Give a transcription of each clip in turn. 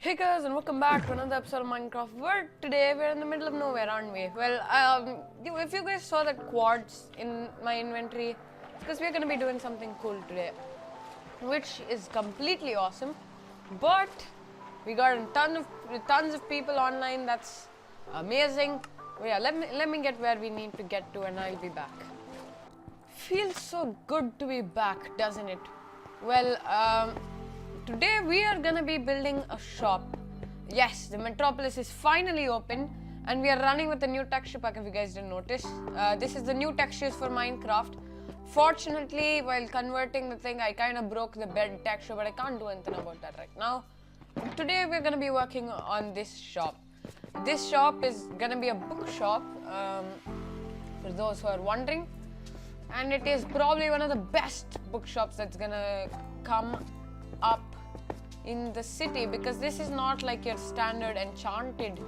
Hey guys, and welcome back to another episode of Minecraft World. Today we're in the middle of nowhere, aren't we? Well, if you guys saw that quartz in my inventory, it's because we're gonna be doing something cool today, which is completely awesome. But we got tons of people online. That's amazing. But yeah, let me get where we need to get to, and I'll be back. Feels so good to be back, doesn't it? Well, today we are gonna be building a shop. Yes, the Metropolis is finally open and we are running with the new texture pack if you guys didn't notice. This is the new textures for Minecraft. Fortunately, while converting the thing, I kind of broke the bed texture, but I can't do anything about that right now. Today we're gonna be working on this shop. This shop is gonna be a bookshop, for those who are wondering. And it is probably one of the best bookshops that's gonna come up in the city, because this is not like your standard enchanted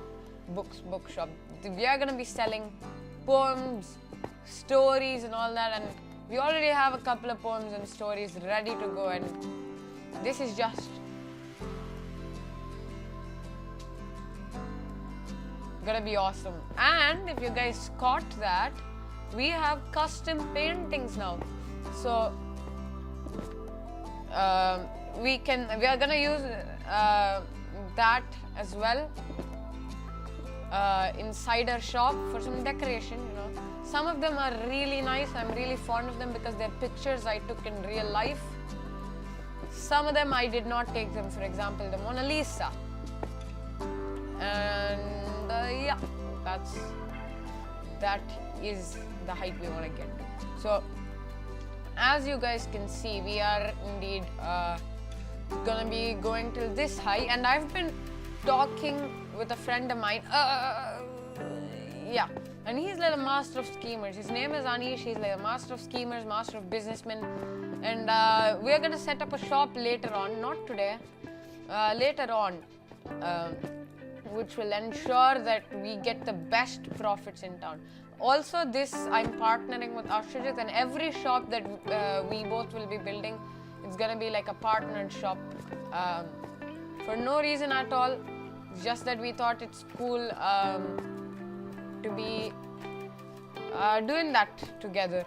bookshop. We are gonna be selling poems, stories and all that, and we already have a couple of poems and stories ready to go, and this is just gonna be awesome. And if you guys caught that, we have custom paintings now, so we are gonna use that as well inside our shop for some decoration, you know. Some of them are really nice. I'm really fond of them because they're pictures I took in real life. Some of them I did not take them, for example the Mona Lisa, and yeah, that is the height we want to get to. So as you guys can see, we are indeed gonna be going till this high, and I've been talking with a friend of mine, yeah, and he's like a master of schemers. His name is Anish. He's like a master of schemers, master of businessmen, and we're gonna set up a shop later on, not today, later on, which will ensure that we get the best profits in town. Also, I'm partnering with Ashajit, and every shop that we both will be building, it's gonna be like a partnered shop, for no reason at all. It's just that we thought it's cool to be doing that together.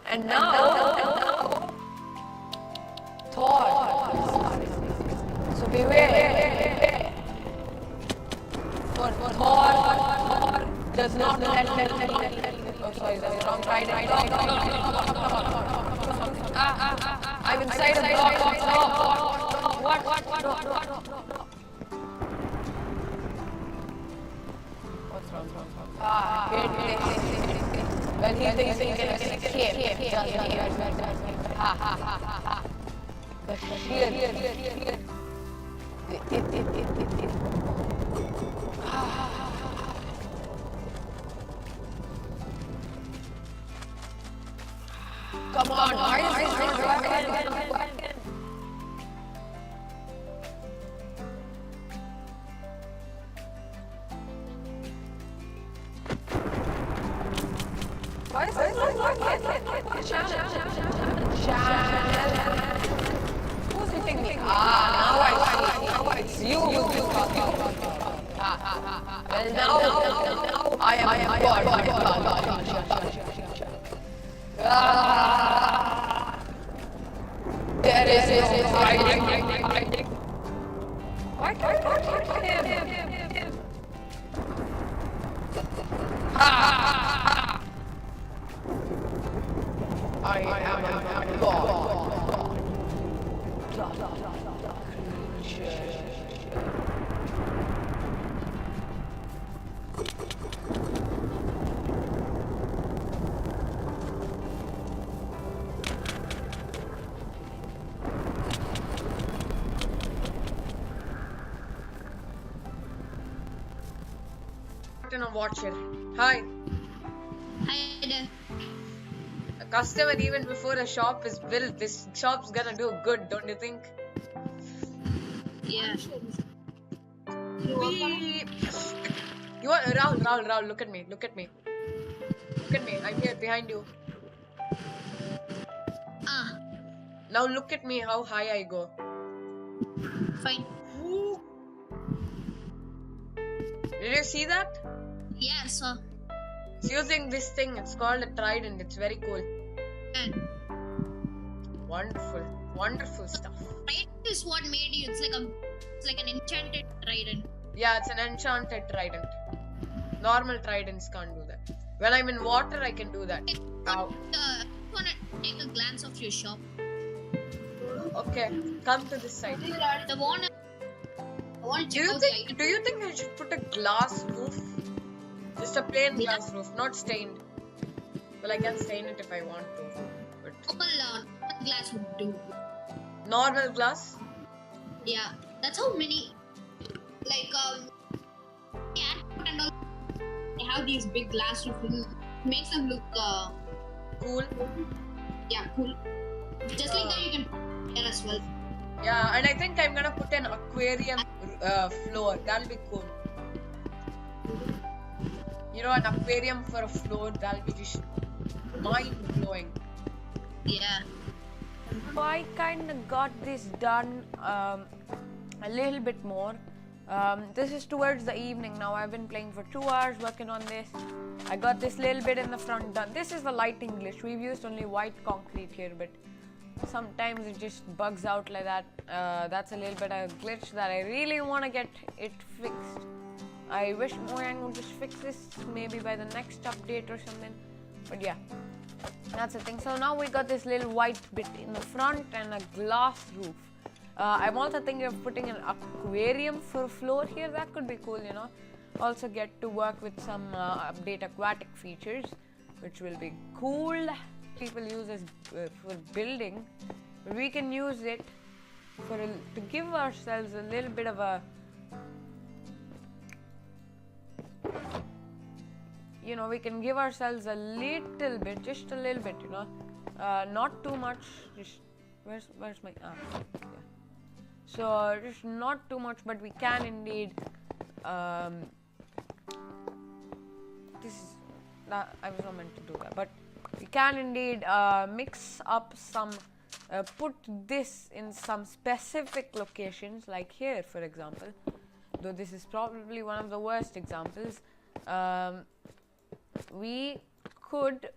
And now Thor. So beware. For Thor does not let. Oh, sorry, that's wrong. I'm inside a block. What? What's wrong? When he thinks he can escape. Ha. The sheer. Come on, who's hitting me? Now I see. It's you. Well, now I am God. There is no hiding. Why can't him? I am God. A watcher. Hi. Hi there. A customer even before a shop is built. This shop's gonna do good, don't you think? Yeah. You are Rahul, look at me. look at me. I'm here behind you. Now look at me how high I go. Fine. Woo. Did you see that? Yeah, so. It's using this thing. It's called a trident. It's very cool. And Wonderful. Wonderful stuff. trident is what made you. It's like an enchanted trident. Yeah, it's an enchanted trident. Normal tridents can't do that. When I'm in water, I can do that. Ow. I want to take a glance of your shop. Okay, come to this side. The one. I want to Do check you out think? Do you think I should put a glass roof? Just a plain glass roof, not stained. Well, I can stain it if I want to. But normal glass would do. normal glass? Yeah, that's how many. Like airport and all. They have these big glass roofs. Makes them look Cool. yeah, cool. Just like that, you can there as well. Yeah, and I think I'm gonna put an aquarium floor. That'll be cool. You know, an aquarium for a floor, that'll be just mind-blowing. Yeah. So I kind of got this done a little bit more. This is towards the evening now. I've been playing for 2 hours working on this. I got this little bit in the front done. This is the lighting glitch. We've used only white concrete here, but sometimes it just bugs out like that. That's a little bit of a glitch that I really want to get it fixed. I wish Mojang would just fix this maybe by the next update or something. But yeah, that's the thing. So now we got this little white bit in the front and a glass roof. I'm also thinking of putting an aquarium for a floor here. That could be cool, you know. Also get to work with some update aquatic features, which will be cool. People use this for building, but we can use it to give ourselves a little bit of a, you know, we can give ourselves a little bit, just a little bit, you know, not too much. Just where's my yeah. So just not too much, but we can indeed. This is that I was not meant to do that, but we can indeed mix up some, put this in some specific locations, like here, for example. Though this is probably one of the worst examples. We could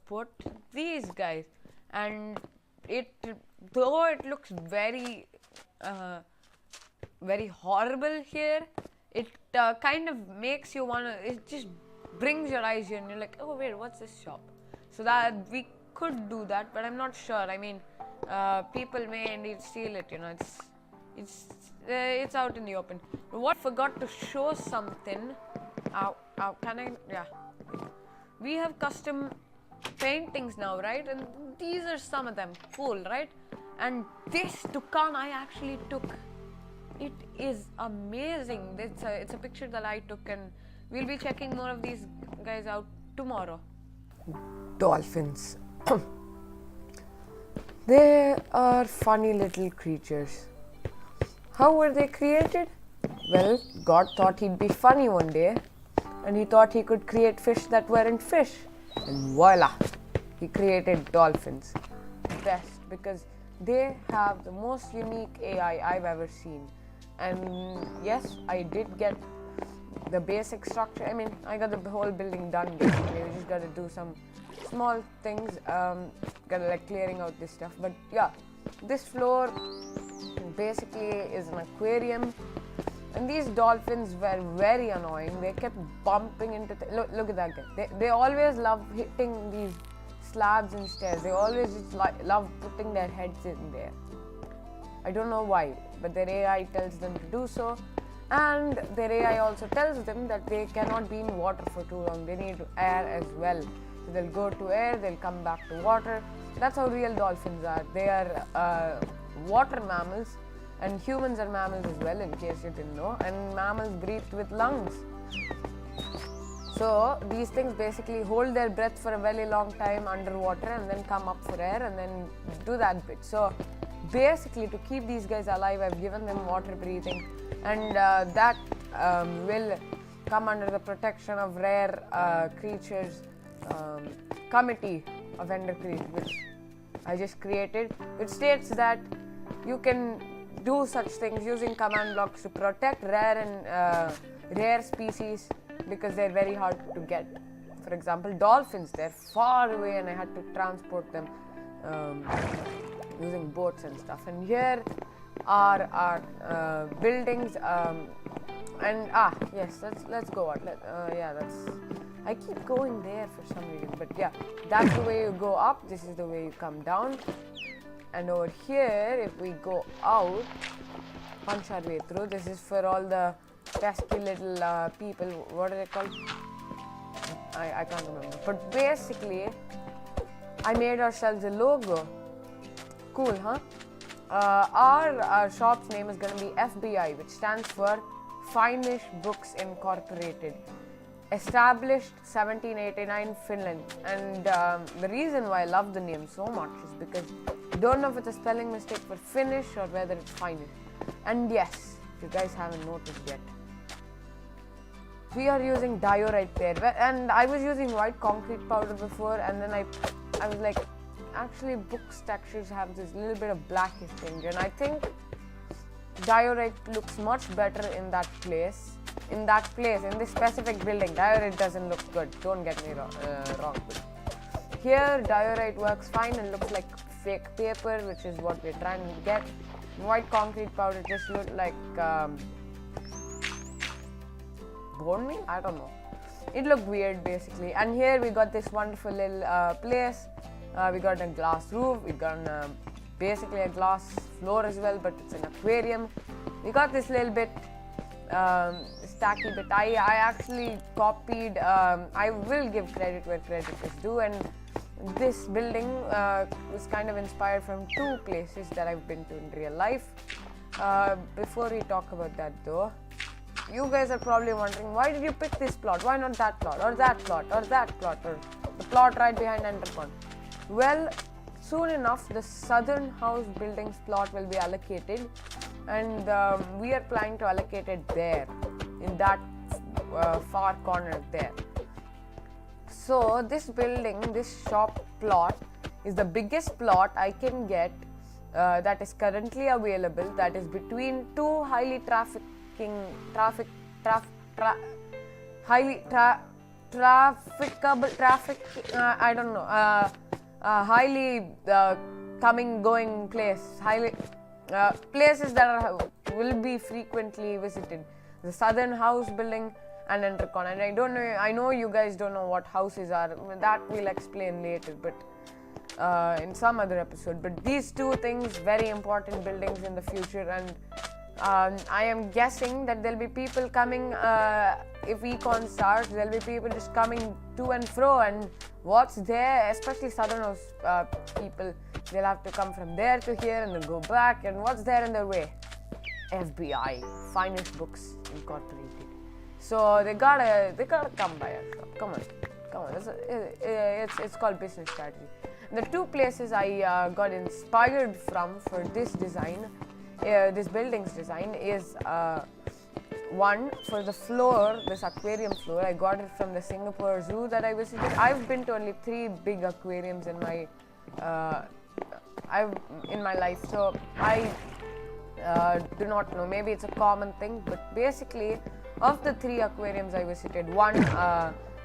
put these guys, and though it looks very very horrible here, it kind of makes you wanna, it just brings your eyes here and you're like, oh wait, what's this shop? So that we could do that, but I'm not sure. I mean, people may indeed steal it, you know. It's out in the open. But what I forgot to show something. Can I? Yeah. We have custom paintings now, right? And these are some of them. Cool, right? And this Dukan I actually took. It is amazing. It's a picture that I took, and we'll be checking more of these guys out tomorrow. Dolphins. They are funny little creatures. How were they created? Well, God thought he'd be funny one day, and he thought he could create fish that weren't fish. And voila! He created dolphins. Best, because they have the most unique AI I've ever seen. And yes, I did get the basic structure. I mean, I got the whole building done basically. We just got to do some small things, gotta like clearing out this stuff. But yeah, this floor basically is an aquarium, and these dolphins were very annoying. They kept bumping into look at that guy. They always love hitting these slabs and stairs. They always just love putting their heads in there. I don't know why, but their AI tells them to do so, and their AI also tells them that they cannot be in water for too long. They need air as well. So they'll go to air, they'll come back to water. That's how real dolphins are. They are water mammals, and humans are mammals as well, in case you didn't know. And mammals breathe with lungs. So these things basically hold their breath for a very long time underwater and then come up for air and then do that bit. So basically, to keep these guys alive, I've given them water breathing, and that will come under the protection of rare creatures committee of EnderCreeds, which I just created, which states that you can do such things using command blocks to protect rare species because they're very hard to get. For example, dolphins, they're far away and I had to transport them using boats and stuff. And here are our buildings. Yes, let's go on. I keep going there for some reason, but yeah, that's the way you go up. This is the way you come down. And over here, if we go out, punch our way through. This is for all the pesky little people. What are they called? I can't remember. But basically, I made ourselves a logo. Cool, huh? Our shop's name is going to be F.B.I, which stands for Fineish Books Incorporated. Established 1789 Finland. And the reason why I love the name so much is because I don't know if it's a spelling mistake for Finnish or whether it's Finnish. And yes, if you guys haven't noticed yet, we are using diorite there. And I was using white concrete powder before, and then I was like, actually books textures have this little bit of blackish tinge, and I think diorite looks much better in that place. In this specific building, diorite doesn't look good. Don't get me wrong. Here, diorite works fine and looks like fake paper, which is what we're trying to get. White concrete powder just looked like bone meal? I don't know. It looked weird basically. And here we got this wonderful little place. We got a glass roof. We got basically a glass floor as well, but it's an aquarium. We got this little bit stacky bit. I actually copied. I will give credit where credit is due, and this building was kind of inspired from two places that I've been to in real life. Before we talk about that though, you guys are probably wondering, why did you pick this plot? Why not that plot, or that plot, or that plot, or the plot right behind EnderCon? Well, soon enough, the southern house buildings plot will be allocated, and we are planning to allocate it there, in that far corner there. So this building, this shop plot, is the biggest plot I can get that is currently available. That is between two highly highly coming going place, places that will be frequently visited. The southern house building and EnderCon. And I know you guys don't know what houses are. That we'll explain later, but in some other episode. But these two things, very important buildings in the future, and I am guessing that there'll be people coming, if Econ starts, there'll be people just coming to and fro, and what's there, especially southern house people, they'll have to come from there to here and then go back, and what's there in their way? F.B.I, Fineish Books Incorporated. So they gotta come by our shop. Come on. It's called business strategy. The two places I got inspired from for this design, this building's design, is one for the floor, this aquarium floor. I got it from the Singapore Zoo that I visited. I've been to only 3 big aquariums in my life, so I do not know. Maybe it's a common thing, but basically, of the 3 aquariums I visited, one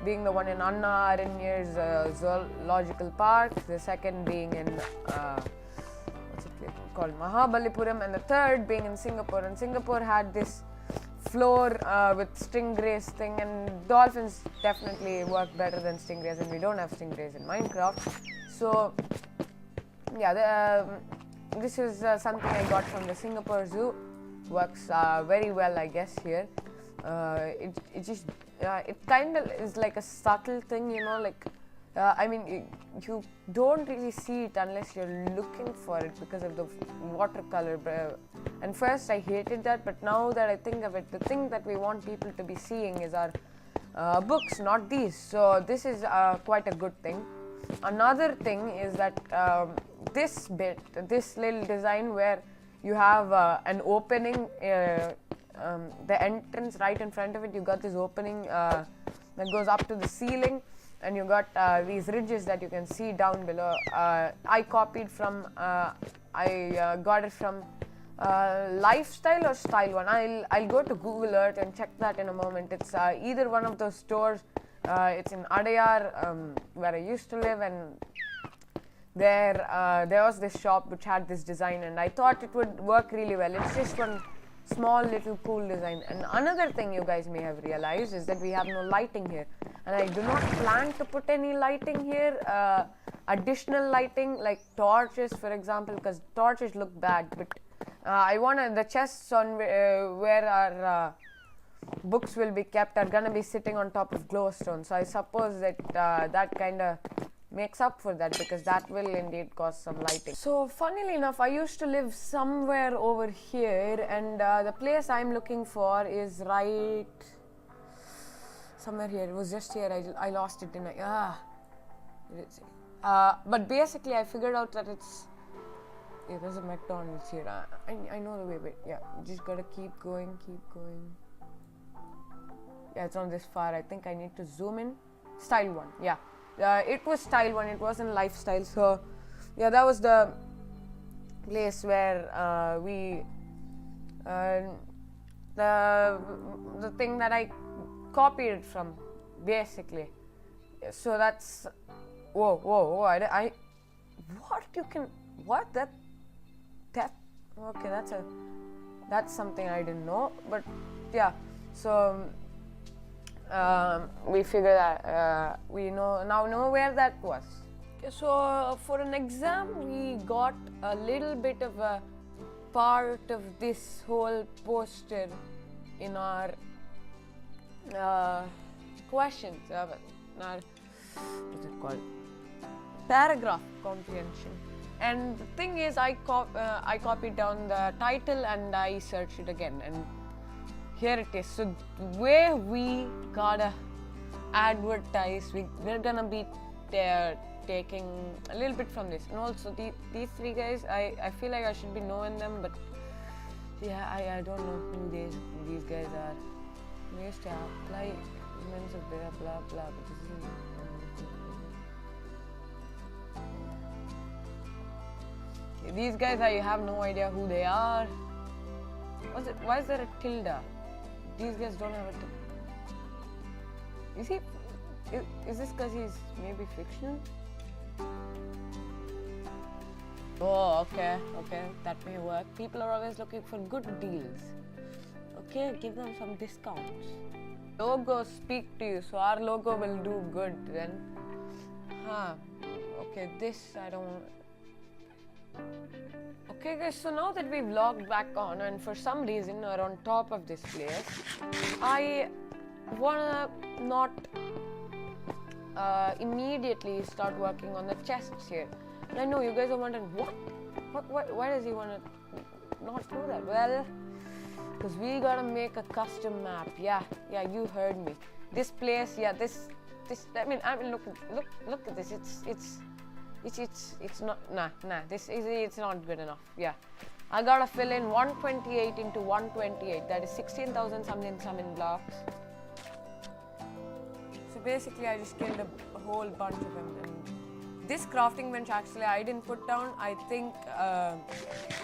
being the one in Anna Aranier's Zoological Park, the second being in what's it called, Mahabalipuram, and the third being in Singapore. And Singapore had this floor with stingrays thing, and dolphins definitely work better than stingrays, and we don't have stingrays in Minecraft. So yeah, this is something I got from the Singapore Zoo. Works very well, I guess, here. It kind of is like a subtle thing, you know, like I mean, you don't really see it unless you're looking for it because of the watercolor. And first I hated that, but now that I think of it, the thing that we want people to be seeing is our books, not these. So this is quite a good thing. Another thing is that this little design where you have an opening, the entrance right in front of it, you got this opening that goes up to the ceiling. and you got these ridges that you can see down below. I copied from, I got it from Lifestyle or Style One. I'll go to Google Earth and check that in a moment. It's either one of those stores. It's in Adayar, where I used to live, and there was this shop which had this design, and I thought it would work really well. It's just one small little cool design. And another thing you guys may have realized is that we have no lighting here, and I do not plan to put any lighting here, additional lighting like torches, for example, because torches look bad. But I want the chests on where our books will be kept are gonna be sitting on top of glowstone, so I suppose that that kind of makes up for that, because that will indeed cause some lighting. So funnily enough, I used to live somewhere over here, and the place I'm looking for is right somewhere here. It was just here. I lost it, didn't I? But basically I figured out that it's, yeah, there's a McDonald's here. I know the way, but yeah, just gotta keep going. Yeah, it's not this far. I think I need to zoom in. Style One, yeah. It was Style One, it wasn't Lifestyle. So yeah, that was the place where the thing that I copied it from, basically. So that's, whoa, what that okay, that's something I didn't know. But yeah, so we figure that we now know where that was. Okay, so for an exam we got a little bit of a part of this whole poster in our questions, in our, what's it called, paragraph comprehension. And the thing is, I copied down the title and I searched it again, and here it is. So where we gotta advertise, we're gonna be taking a little bit from this. And also these three guys, I feel like I should be knowing them, but yeah, I don't know who these guys are. We used to apply elements of blah blah blah, but this is these guys, I have no idea who they are. Why is there a tilde? These guys don't have a tilde. Is he? Is this because he's maybe fictional? Oh, okay, that may work. People are always looking for good deals. Okay, give them some discounts. Logos speak to you, so our logo will do good then. Okay, this I don't. Okay guys, so now that we've logged back on, and for some reason we're on top of this place, I wanna not immediately start working on the chests here. And I know you guys are wondering, why does he wanna not do that? Well, because we gotta make a custom map. Yeah, you heard me. This place, yeah, this I mean look at this. It's not, this is, it's not good enough. Yeah, I gotta fill in 128 into 128, that is 16,000 something blocks. So basically I just killed a whole bunch of them. And this crafting bench actually I didn't put down. I think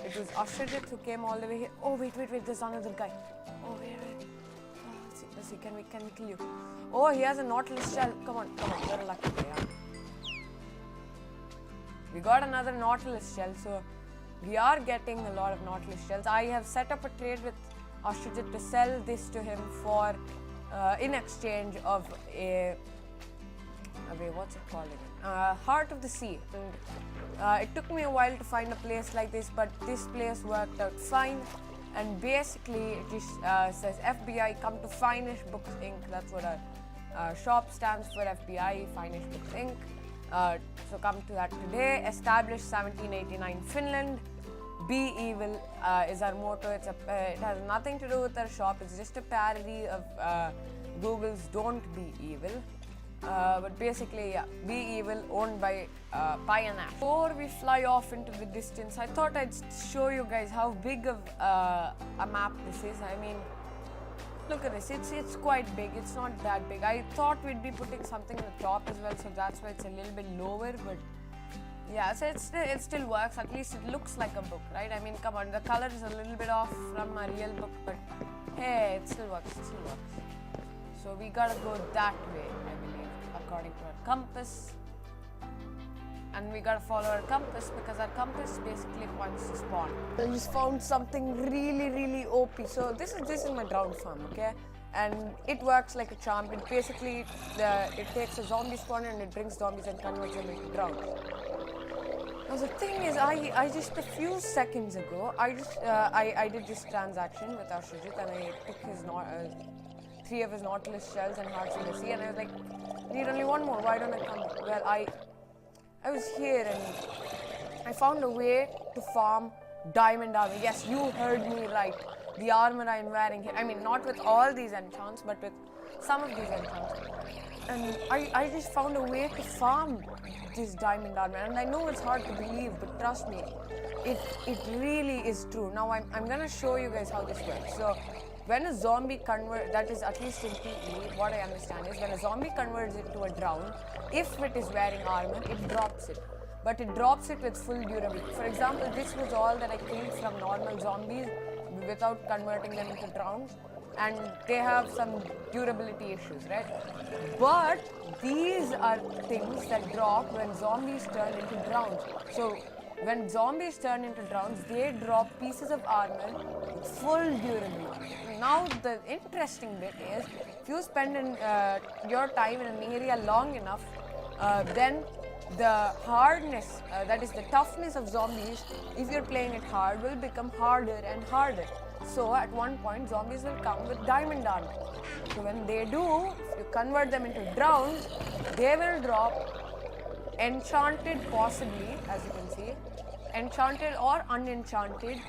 it was Ashrajit who came all the way here. Oh wait, there's another guy. Oh wait. Let's see, can we kill you? Oh, he has a Nautilus shell. Come on, you're a lucky guy. Yeah. We got another Nautilus shell, so we are getting a lot of Nautilus shells. I have set up a trade with Ashrajit to sell this to him for, in exchange of what's it called again? Heart of the Sea. And, it took me a while to find a place like this, but this place worked out fine. And basically, it just says F.B.I. come to Fineish Book Inc. That's what our shop stands for, F.B.I. Fineish Book Inc. So come to that today. Established 1789 Finland. Be evil is our motto. It has nothing to do with our shop. It's just a parody of Google's Don't Be Evil. But basically, yeah, Be Evil, owned by Pioneer. Before we fly off into the distance, I thought I'd show you guys how big of a map this is. I mean, Look at this, it's quite big, it's not that big. I thought we'd be putting something on the top as well, so that's why it's a little bit lower, but yeah, so it still works. At least it looks like a book, right? I mean, come on, the color is a little bit off from a real book, but hey, it still works, So we gotta go that way, I believe, according to our compass. And we gotta follow our compass because our compass basically points to spawn. I just found something really OP. So this is my drowned farm, okay? And it works like a charm. It basically it takes a zombie spawner and it brings zombies and converts them into drowned. Now the thing is, I just a few seconds ago, I did this transaction with Ashajit and I took his 3 of his Nautilus shells and hearts in the sea, and I was like, need only 1 more. Why don't I come? Well, I was here and I found a way to farm diamond armor. Yes, you heard me right. The armor I am wearing here. I mean, not with all these enchants, but with some of these enchants. And I just found a way to farm this diamond armor. And I know it's hard to believe, but trust me, it really is true. Now I'm gonna show you guys how this works. So when a zombie that is at least in PE, what I understand is when a zombie converts into a drown, if it is wearing armor, it drops it. But it drops it with full durability. For example, this was all that I killed from normal zombies without converting them into drowns. And they have some durability issues, right? But these are things that drop when zombies turn into drowns. So when zombies turn into drowns, they drop pieces of armor with full durability. Now the interesting bit is, if you spend your time in an area long enough, then the hardness, that is the toughness of zombies, if you're playing it hard, will become harder and harder. So at one point, zombies will come with diamond armor. So when they do, if you convert them into drowns, they will drop enchanted, possibly, as you can see, enchanted or unenchanted,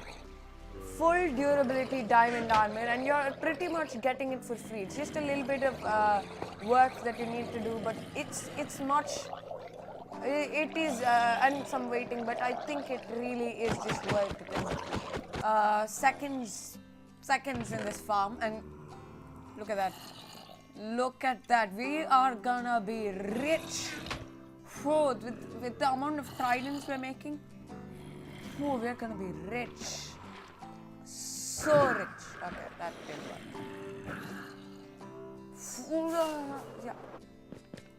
full durability diamond armor, and you're pretty much getting it for free. It's just a little bit of work that you need to do, but it's much. It is, and some waiting, but I think it really is just worth it. Seconds in this farm, and look at that. Look at that. We are gonna be rich. Oh, with the amount of tridents we're making. Oh, we're gonna be rich. So rich. Okay, that didn't work. Yeah.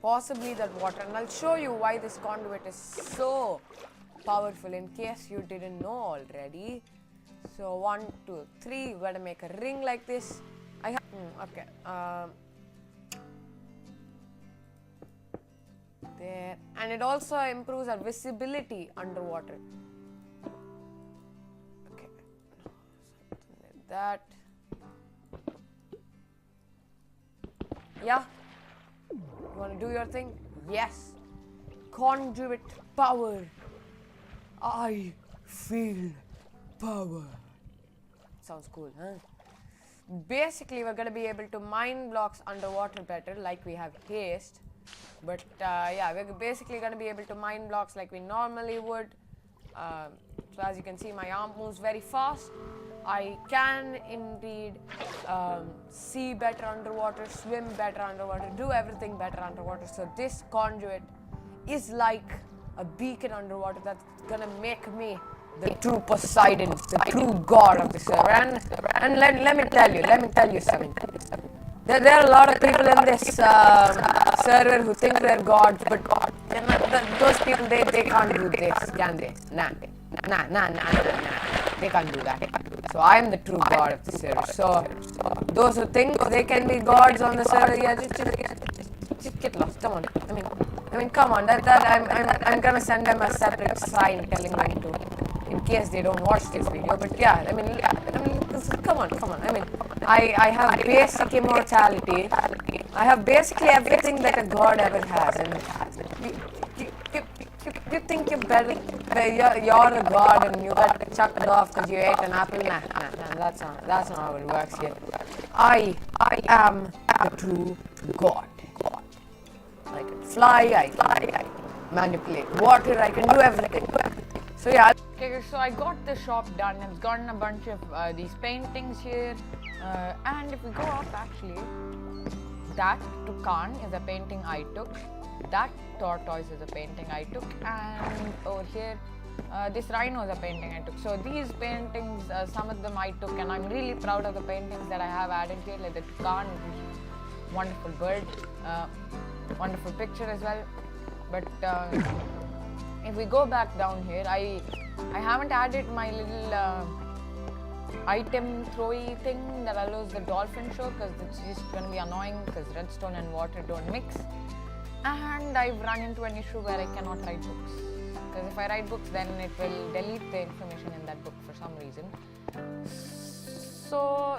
Possibly that water, and I'll show you why this conduit is so powerful in case you didn't know already. So 1, 2, 3, we're gonna make a ring like this. Okay. There, and it also improves our visibility underwater. Okay, something like that. Yeah. You want to do your thing? Yes. Conduit power. I feel power. Sounds cool, huh? Basically, we're going to be able to mine blocks underwater better, like we have haste. But yeah, we're basically going to be able to mine blocks like we normally would. So as you can see, my arm moves very fast. I can indeed see better underwater, swim better underwater, do everything better underwater. So this conduit is like a beacon underwater that's gonna make me the true Poseidon, the true god of the server. And let me tell you something. There are a lot of people in this server who think they're gods, but those people, they can't do this, can they? Nah. They can't do that. So I am the true god of the server. So those who think they can be gods on the server, yeah, just get lost. Come on. I mean, come on. I'm gonna send them a separate sign telling them to, in case they don't watch this video. But yeah, I mean, come on. I mean, I have basic immortality. I have basically everything that a god ever has. And you think you're better? You're a god and you got chucked off because you ate an apple? Nah. That's not how it works here. I am the true god. I can fly. I manipulate water. I can do everything. So yeah, okay, so I got the shop done. I've gotten a bunch of these paintings here, and if we go up, actually, that toucan is a painting I took. That tortoise is a painting I took, and over here, this rhino is a painting I took. So these paintings, some of them I took, and I'm really proud of the paintings that I have added here, like the toucan, wonderful bird, wonderful picture as well. But if we go back down here, I haven't added my little item throwy thing that allows the dolphin show, because it's just going to be annoying because redstone and water don't mix. And I've run into an issue where I cannot write books, because if I write books, then it will delete the information in that book for some reason. So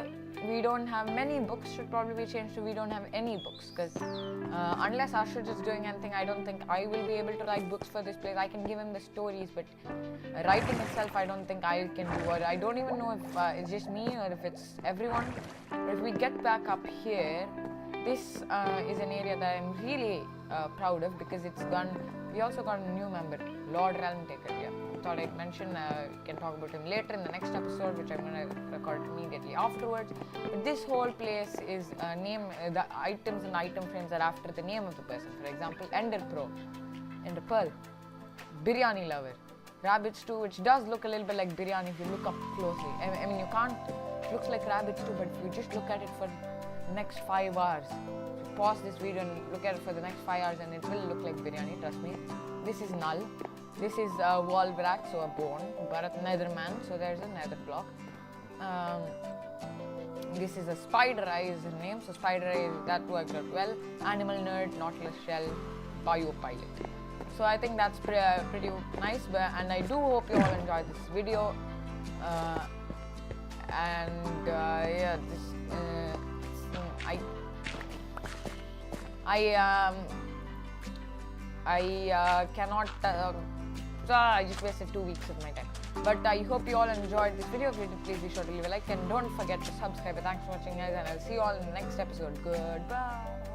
we don't have many books, should probably be changed to we don't have any books, because unless Ashraj is doing anything, I don't think I will be able to write books for this place. I can give him the stories, but writing itself I don't think I can do, or I don't even know if it's just me or if it's everyone. But if we get back up here, this is an area that I'm really proud of, because we also got a new member, Lord Realm Taker. Yeah, thought I'd mention, we can talk about him later in the next episode, which I'm going to record immediately afterwards. But this whole place is the items and item frames are after the name of the person. For example, Ender Pearl, Biryani Lover, Rabbit Stew, which does look a little bit like biryani if you look up closely. I mean, you can't, it looks like Rabbit Stew, but if you just look at it for the next 5 hours, pause this video and look at it for the next 5 hours, and it will look like biryani, trust me. This is Null. This is a Wolverack, so a bone. Bharat Netherman, so there's a nether block. This is a Spider Eye is his name, so Spider Eye, that worked out well. Animal Nerd, Nautilus Shell, Biopilot. So I think that's pretty nice, and I do hope you all enjoyed this video. Yeah, I cannot. I just wasted 2 weeks of my time. But I hope you all enjoyed this video. If you did, please be sure to leave a like, and don't forget to subscribe. Thanks for watching, guys, and I'll see you all in the next episode. Goodbye.